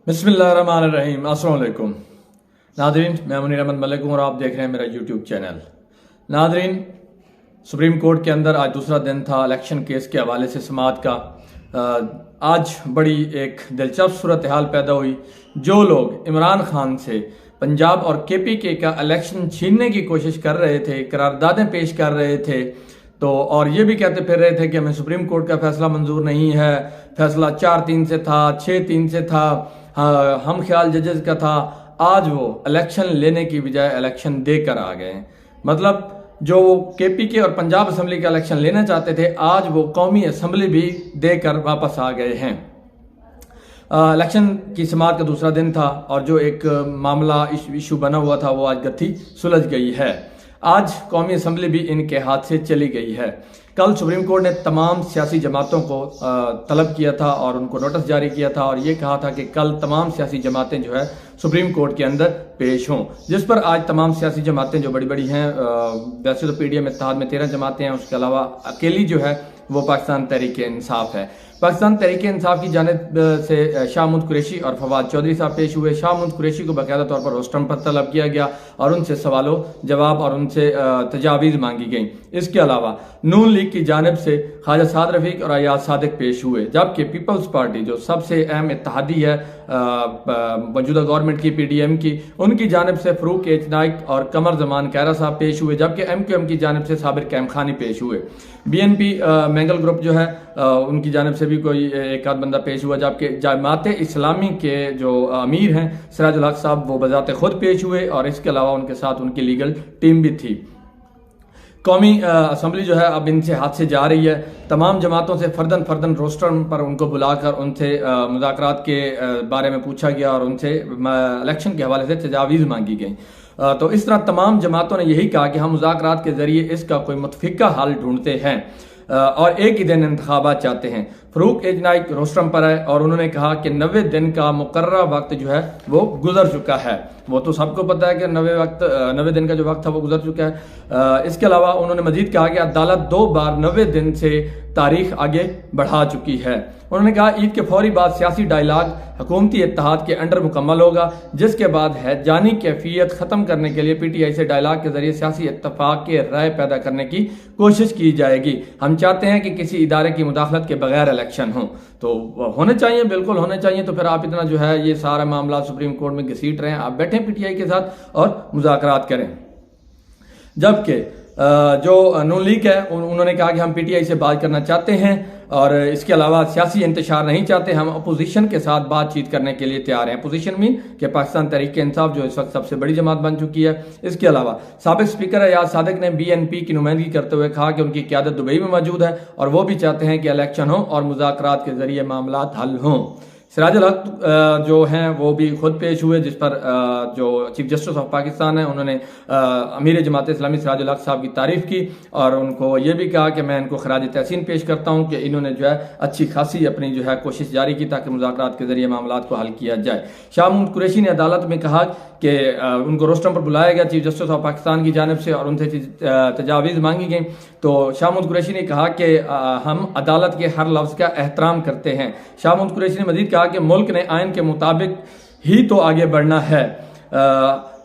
बिस्मिल्लाहिर्रहमानिर्रहीम। अस्सलाम वालेकुम नादरीन, मैं मुनीर अहमद मलिक हूँ और आप देख रहे हैं मेरा YouTube channel. Nadreen, supreme court के अंदर आज दूसरा दिन था इलेक्शन केस के हवाले से समाअत का। आज बड़ी एक दिलचस्प सूरत हाल पैदा हुई। जो लोग इमरान खान से पंजाब और KPK का इलेक्शन छीनने की कोशिश कर रहे थे, करारदादें पेश कर रहे थे, तो और ये भी कहते फिर रहे थे कि हमें सुप्रीम कोर्ट का फैसला मंजूर नहीं है, फैसला 4-3 से था, 6-3 से था, हाँ, हम ख्याल जजेस का था। आज वो इलेक्शन लेने की बजाय इलेक्शन देकर आ गए। मतलब जो KPK और पंजाब असम्बली का इलेक्शन लेना चाहते थे, आज वो कौमी असम्बली भी देकर वापस आ गए हैं। इलेक्शन की समाअत का दूसरा दिन था और जो एक मामला इशू बना हुआ था वो आज गत्थी सुलझ गई है। आज कौमी असम्बली भी इनके हाथ से चली गई है। कल सुप्रीम कोर्ट ने तमाम सियासी जमातों को तलब किया था और उनको नोटिस जारी किया था और ये कहा था कि कल तमाम सियासी जमातें जो है सुप्रीम कोर्ट के अंदर पेश हों, जिस पर आज तमाम सियासी जमातें जो बड़ी बड़ी हैं, वैसे तो PDM इत्तेहाद में 13 जमातें हैं, उसके अलावा अकेली जो है वो पाकिस्तान तहरीक इंसाफ है। पाकिस्तान तहरीक इंसाफ की जानिब से शाह महमूद कुरैशी और फवाद चौधरी साहब पेश हुए। शाह महमूद कुरैशी को बाकायदा तौर पर रोस्टम पर तलब किया गया और उनसे सवालों जवाब और उनसे तजावीज़ मांगी गई। इसके अलावा नून लीग की जानिब से ख्वाजा साद रफीक और अयाज सादिक पेश हुए, जबकि पीपल्स पार्टी जो सबसे अहम इत्तेहादी है मौजूदा गवर्नमेंट की PDM की, उनकी जानिब से फरूक एच नाइक और कमर जमान कैरा साहब पेश हुए, जबकि MQM की जानिब से साबिर कैम खानी पेश हुए। BNP मैंगल ग्रुप जो है उनकी जानिब से भी कोई एक आध बंदा पेश हुआ, जबकि जमात इस्लामी के जो अमीर हैं सिराजुल हक साहब वो बजाते खुद पेश हुए और इसके अलावा उनके साथ उनकी लीगल टीम भी थी। कौमी असम्बली जो है अब इनसे हाथ से जा रही है। तमाम जमातों से फर्दन फर्दन रोस्टर पर उनको बुलाकर उनसे मुज़ाकरात के बारे में पूछा गया और उनसे इलेक्शन के हवाले से तजावीज़ मांगी गई। तो इस तरह तमाम जमातों ने यही कहा कि हम मुज़ाकरात के ज़रिए इसका कोई मुतफ़िका हल ढूंढते हैं और एक ही दिन इंतखाबात चाहते हैं। फरूक एच नाइक रोस्टम पर है और उन्होंने कहा कि 90 दिन का मुकर्ररा वक्त जो है वो गुजर चुका है। वो तो सबको पता है कि 90 दिन का जो वक्त था वो गुजर चुका है। इसके अलावा उन्होंने मजीद कहा कि अदालत 2 बार 90 दिन से तारीख आगे बढ़ा चुकी है। उन्होंने कहा ईद के फौरी बाद सियासी डायलाग हुकूमती इत्तेहाद के अंडर मुकम्मल होगा, जिसके बाद है जानी कैफियत ख़त्म करने के लिए PTI से डायलाग के जरिए सियासी इत्तफाक के राय पैदा करने की कोशिश की जाएगी। हम चाहते हैं कि किसी इदारे की मुदाखलत के बगैर इलेक्शन हो, तो होने चाहिए, बिल्कुल होने चाहिए। तो फिर आप इतना जो है ये सारा मामला सुप्रीम कोर्ट में घसीट रहे हैं, आप बैठें PTI के साथ और मुज़ाकरात करें। जबकि जो नून लीग है उन्होंने कहा कि हम PTI से बात करना चाहते हैं और इसके अलावा सियासी इंतशार नहीं चाहते, हम अपोजिशन के साथ बातचीत करने के लिए तैयार हैं। अपोजिशन मीन कि पाकिस्तान तहरीक इंसाफ जो इस वक्त सबसे बड़ी जमात बन चुकी है। इसके अलावा साबिक स्पीकर अयाज सादिक ने BNP की नुमाइंदगी करते हुए कहा कि उनकी क़यादत दुबई में मौजूद है और वो भी चाहते हैं कि इलेक्शन हो और मुज़ाकरात के जरिए मामला हल हों। सिराजुल हक जो हैं वो भी खुद पेश हुए, जिस पर जो चीफ जस्टिस ऑफ पाकिस्तान है उन्होंने अमीर जमात इस्लामी सिराजुल हक साहब की तारीफ की और उनको ये भी कहा कि मैं इनको खराज तहसीन पेश करता हूँ कि इन्होंने जो है अच्छी खासी अपनी जो है कोशिश जारी की ताकि मुज़ाकरात के जरिए मामला को हल किया जाए। शाह महमूद कुरैशी ने अदालत में कहा कि उनको रोस्टम पर बुलाया गया चीफ जस्टिस ऑफ पाकिस्तान की जानिब से और उनसे तजावीज़ मांगी गई। तो शाह महमूद कुरैशी ने कहा कि हम अदालत के हर लफ्ज़ का एहतराम करते हैं। शाह महमूद कुरैशी ने मजीद कहा कि मुल्क ने आइन के मुताबिक ही तो आगे बढ़ना है।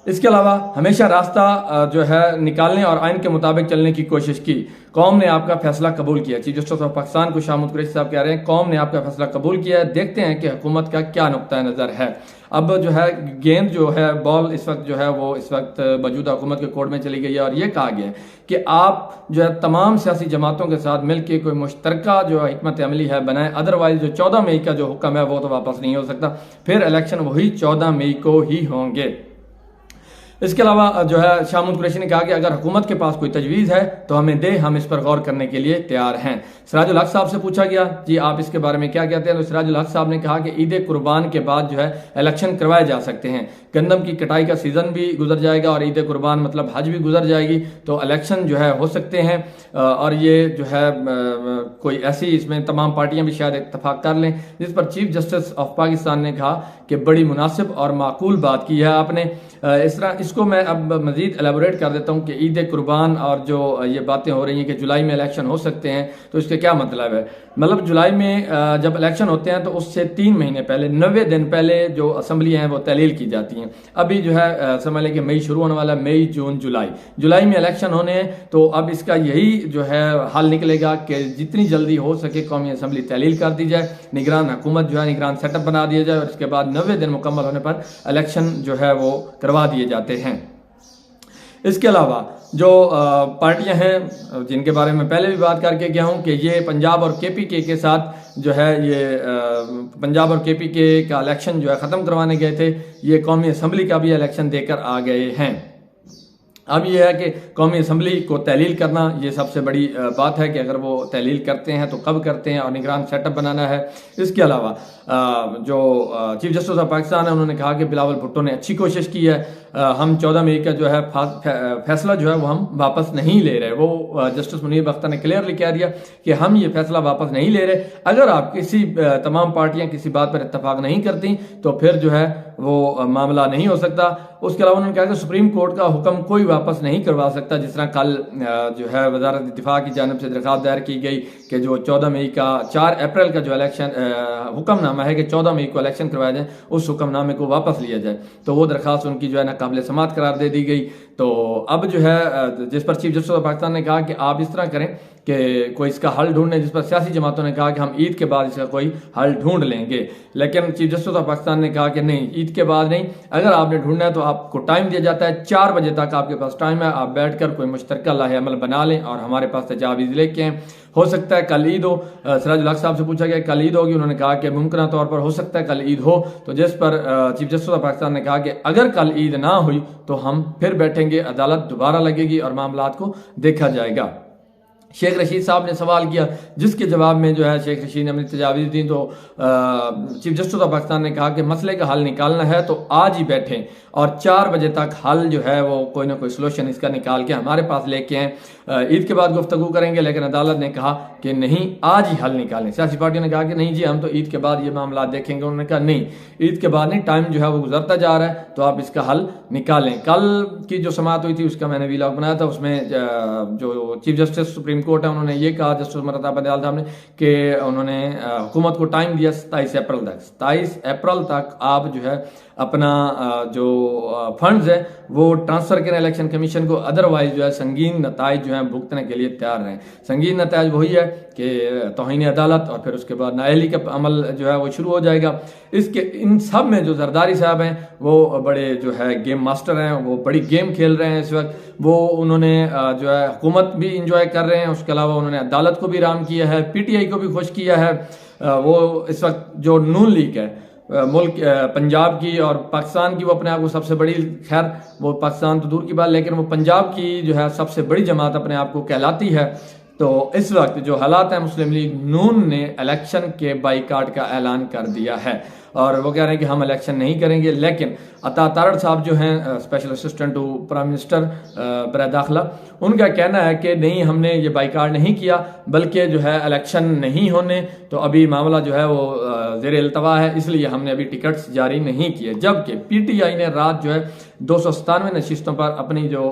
इसके अलावा हमेशा रास्ता जो है निकालने और आइन के मुताबिक चलने की कोशिश की। कौम ने आपका फैसला कबूल किया। चीफ जस्टिस ऑफ पाकिस्तान को शाह महमूद कुरैशी साहब कह रहे हैं कौम ने आपका फैसला कबूल किया है, देखते हैं कि हुकूमत का क्या नुक्ता नज़र है। अब जो है गेंद जो है बॉल इस वक्त जो है वो इस वक्त मौजूदा हुकूमत के कोर्ट में चली गई है और ये कहा गया है कि आप जो है तमाम सियासी जमातों के साथ मिलकर कोई मुश्तरका जो हिकमत अमली है बनाए, अदरवाइज जो 14 मई का जो हुक्म है वो तो वापस नहीं हो सकता, फिर इलेक्शन वही 14 मई को ही होंगे। इसके अलावा जो है शाह महमूद कुरैशी ने कहा कि अगर हुकूमत के पास कोई तजवीज़ है तो हमें दे, हम इस पर गौर करने के लिए तैयार हैं। सिराजुल हक साहब से पूछा गया जी आप इसके बारे में क्या कहते हैं, तो सिराजुल हक साहब ने कहा कि ईद कुर्बान के बाद जो है इलेक्शन करवाए जा सकते हैं। गंदम की कटाई का सीज़न भी गुजर जाएगा और ईद कुर्बान मतलब हज भी गुजर जाएगी, तो इलेक्शन जो है हो सकते हैं और ये जो है कोई ऐसी इसमें तमाम पार्टियां भी शायद इत्तफाक कर लें, जिस पर चीफ जस्टिस ऑफ पाकिस्तान ने कहा कि बड़ी मुनासिब और माकूल बात की है आपने। इस तरह इस इसको मैं अब मजीद एलेबोरेट कर देता हूँ कि ईद कुर्बान और जो ये बातें हो रही हैं कि जुलाई में इलेक्शन हो सकते हैं, तो इसके क्या मतलब है। मतलब जुलाई में जब इलेक्शन होते हैं तो उससे 3 महीने पहले, 90 दिन पहले जो असम्बलियाँ हैं वो तहलील की जाती हैं। अभी जो है समझ लें कि मई शुरू होने वाला है, मई जून जुलाई में इलेक्शन होने हैं। तो अब इसका यही जो है हल निकलेगा कि जितनी जल्दी हो सके कौमी असम्बली तहलील कर दी जाए, निगरान हुकूमत जो है निगरान सेटअप बना दिया जाए, और इसके बाद 90 दिन मुकम्मल होने पर इलेक्शन जो है वो करवा दिए जाते हैं। इसके अलावा जो पार्टियां हैं जिनके बारे में पहले भी बात करके गया हूं कि ये पंजाब और केपीके के साथ जो है ये पंजाब और केपीके का इलेक्शन जो है ख़त्म करवाने गए थे, ये कौमी असम्बली का भी इलेक्शन देकर आ गए हैं। अब ये है कि कौमी असम्बली को तहलील करना ये सबसे बड़ी बात है कि अगर वो तहलील करते हैं तो कब करते हैं, और निगरान सेटअप बनाना है। इसके अलावा जो चीफ जस्टिस ऑफ पाकिस्तान है उन्होंने कहा कि बिलावल भुट्टो ने अच्छी कोशिश की है, हम 14 मई का जो है फैसला जो है वो हम वापस नहीं ले रहे। वो जस्टिस मुनीर अख्तर ने क्लियरली कह दिया कि हम ये फैसला वापस नहीं ले रहे। अगर आप तमाम पार्टियां किसी बात पर इत्तफाक नहीं करती तो फिर जो है वो मामला नहीं हो सकता। उसके अलावा उन्होंने कहा कि सुप्रीम कोर्ट का हुक्म कोई वापस नहीं करवा सकता, जिस तरह कल जो है वजारत दिफा की जानिब से दरख्वास्त दायर की गई कि जो 14 मई का 4 अप्रैल का जो इलेक्शन हुक्मनामा है कि 14 मई को इलेक्शन करवाया जाए, उस हुक्मनामे को वापस लिया जाए। तो वो दरख्वास्त उनकी जो है नाकाबिल समात करार दे दी गई। तो अब जो है जिस पर चीफ जस्टिस ऑफ पाकिस्तान ने कहा कि आप इस तरह करें कि कोई इसका हल ढूंढने, जिस पर सियासी जमातों ने कहा कि हम ईद के बाद इसका कोई हल ढूंढ लेंगे, लेकिन चीफ जस्टिस ऑफ पाकिस्तान ने कहा कि नहीं, ईद के बाद नहीं, अगर आपने ढूंढना है तो आपको टाइम दिया जाता है, 4 बजे तक आपके पास टाइम है, आप बैठकर कोई मुश्तरका लाहे अमल बना लें और हमारे पास तजावीज़ लेके आएं। हो सकता है कल ईद हो। सिराजुल हक साहब से पूछा गया कल ईद होगी, उन्होंने कहा कि मुमकिन तौर पर हो सकता है कल ईद हो। तो जिस पर चीफ जस्टिस ऑफ पाकिस्तान ने कहा कि अगर कल ईद ना हुई तो हम फिर बैठेंगे, अदालत दोबारा लगेगी और मामलात को देखा जाएगा। शेख रशीद साहब ने सवाल किया, जिसके जवाब में जो है शेख रशीद ने अपनी तजावीज़ दी। तो चीफ जस्टिस ऑफ पाकिस्तान ने कहा कि मसले का हल निकालना है तो आज ही बैठें और 4 बजे तक हल जो है वो कोई ना कोई सोल्यूशन इसका निकाल के हमारे पास लेके आएँ। ईद के बाद गुफ्तगू करेंगे, लेकिन अदालत ने कहा कि नहीं, आज ही हल निकालें। सियासी पार्टियों ने कहा कि नहीं जी, हम तो ईद के बाद ये मामला देखेंगे। उन्होंने कहा नहीं, ईद के बाद नहीं, टाइम जो है वो गुजरता जा रहा है, तो आप इसका हल निकालें। कल की जो समाअत हुई थी उसका मैंने वीलॉग बनाया था, उसमें जो चीफ जस्टिस सुप्रीम कोर्ट है उन्होंने ये कहा, जस्टिस मरता बंदयाल साहब ने, कि उन्होंने हुकूमत को टाइम दिया 27 अप्रैल तक। 27 अप्रैल तक आप जो है अपना जो फंड्स है वो ट्रांसफर करें इलेक्शन कमीशन को, अदरवाइज जो है संगीन नताइज जो है भुगतने के लिए तैयार रहें। संगीन नताइज वही है कि तौहीन अदालत और फिर उसके बाद नाअहली का अमल जो है वो शुरू हो जाएगा। इसके इन सब में जो जरदारी साहब हैं वो बड़े जो है गेम मास्टर हैं, वो बड़ी गेम खेल रहे हैं इस वक्त। वो उन्होंने जो है हुकूमत भी इंजॉय कर रहे हैं, उसके अलावा उन्होंने अदालत को भी राम किया है, पीटीआई को भी खुश किया है। वो इस वक्त जो नून लीग है मुल्क पंजाब की और पाकिस्तान की, वो अपने आप को सबसे बड़ी, खैर वो पाकिस्तान तो दूर की बात, लेकिन वो पंजाब की जो है सबसे बड़ी जमात अपने आप को कहलाती है। तो इस वक्त जो हालात हैं, मुस्लिम लीग नून ने इलेक्शन के बाइकाट का ऐलान कर दिया है और वो कह रहे हैं कि हम इलेक्शन नहीं करेंगे। लेकिन अता तारड़ साहब जो हैं special assistant to prime minister बराए दाखिला, उनका कहना है कि नहीं, हमने ये बाइकाट नहीं किया, बल्कि जो है इलेक्शन नहीं होने, तो अभी मामला जो है वो ज़ेर इल्तवा है, इसलिए हमने अभी टिकट्स जारी नहीं किए। जबकि पीटीआई ने रात जो है 297 नशिस्तों पर अपनी जो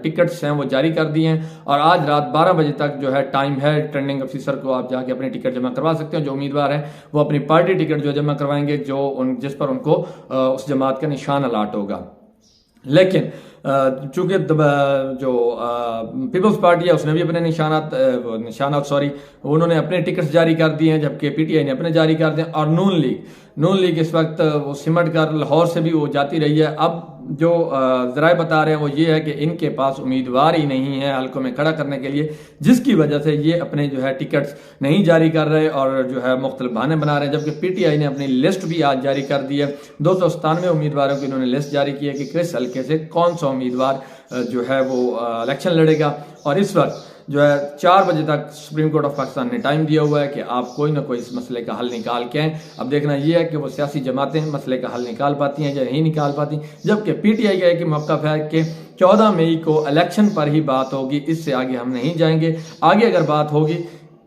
टिकट्स हैं वो जारी कर दिए हैं और आज रात 12 बजे तक जो है टाइम है। रिटर्निंग ऑफिसर को आप जाके अपनी टिकट जमा करवा सकते हो। जो उम्मीदवार हैं वो अपनी पार्टी टिकट जो जमा करवाएंगे, जिस पर उनको उस जमात का निशान अलाट होगा। लेकिन चूंकि जो पीपल्स पार्टी है उसने भी अपने निशानात उन्होंने अपने टिकट्स जारी कर दिए हैं, जबकि पीटीआई ने अपने जारी कर दिए। और नून लीग इस वक्त वो सिमट कर लाहौर से भी वो जाती रही है। अब जो ज़राए बता रहे हैं वो ये है कि इनके पास उम्मीदवार ही नहीं है हल्कों में खड़ा करने के लिए, जिसकी वजह से ये अपने जो है टिकट्स नहीं जारी कर रहे और जो है मुख्तलिफ बहाने बना रहे हैं। जबकि पीटीआई ने अपनी लिस्ट भी आज जारी कर दी है। 297 उम्मीदवारों की इन्होंने लिस्ट जारी की है कि किस हल्के से कौन सा उम्मीदवार जो है वो इलेक्शन लड़ेगा। और इस वक्त जो है 4 बजे तक सुप्रीम कोर्ट ऑफ पाकिस्तान ने टाइम दिया हुआ है कि आप कोई ना कोई इस मसले का हल निकाल के आएँ। अब देखना यह है कि वो सियासी जमातें मसले का हल निकाल पाती हैं या नहीं निकाल पाती। जबकि पीटीआई का एक मौक़िफ़ है कि 14 मई को इलेक्शन पर ही बात होगी, इससे आगे हम नहीं जाएंगे। आगे अगर बात होगी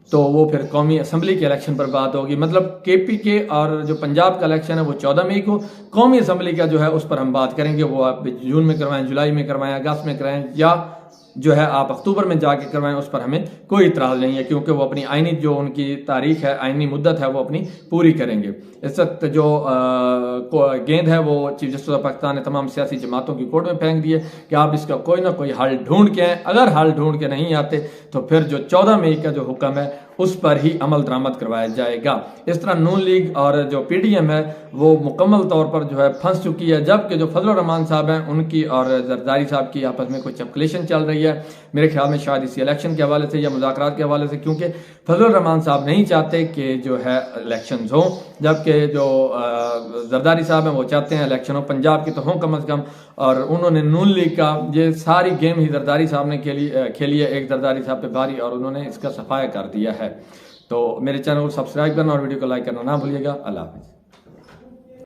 तो वो फिर कौमी असम्बली के इलेक्शन पर बात होगी। मतलब KPK और जो पंजाब का इलेक्शन है वो 14 मई को, कौमी असम्बली का जो है उस पर हम बात करेंगे। वो आप जून में करवाएं, जुलाई में करवाएं, अगस्त में कराएं, या जो है आप अक्टूबर में जाके करवाएं, उस पर हमें कोई इतराज़ नहीं है, क्योंकि वो अपनी आइनी जो उनकी तारीख है, आइनी मुद्दत है, वो अपनी पूरी करेंगे। इस वक्त जो गेंद है वो चीफ जस्टिस ऑफ पाकिस्तान ने तमाम सियासी जमातों की कोर्ट में फेंक दी है कि आप इसका कोई ना कोई हल ढूंढ के आए। अगर हल ढूंढ के नहीं आते तो फिर जो 14 मई का जो हुक्म है उस पर ही अमल दरामद करवाया जाएगा। इस तरह नून लीग और जो PDM है वो मुकम्मल तौर पर जो है फंस चुकी है, जबकि जो फजल रहमान साहब हैं उनकी और जरदारी साहब की आपस में कोई चपकलेशन चल रही है, मेरे ख्याल में शायद इसी इलेक्शन के हवाले से या मुज़ाकरात के हवाले से, क्योंकि फजल रहमान साहब नहीं चाहते कि जो है इलेक्शन हों, जबकि जो जरदारी साहब हैं वो चाहते हैं इलेक्शन हो, पंजाब की तो हों कम अज़ कम। और उन्होंने नून लीग का ये सारी गेम ही जरदारी साहब ने खेली है, एक जरदारी साहब पे भारी, और उन्होंने इसका सफाया कर दिया है। तो मेरे चैनल को सब्सक्राइब करना और वीडियो को लाइक करना ना भूलिएगा। अल्लाह हाफ़िज़।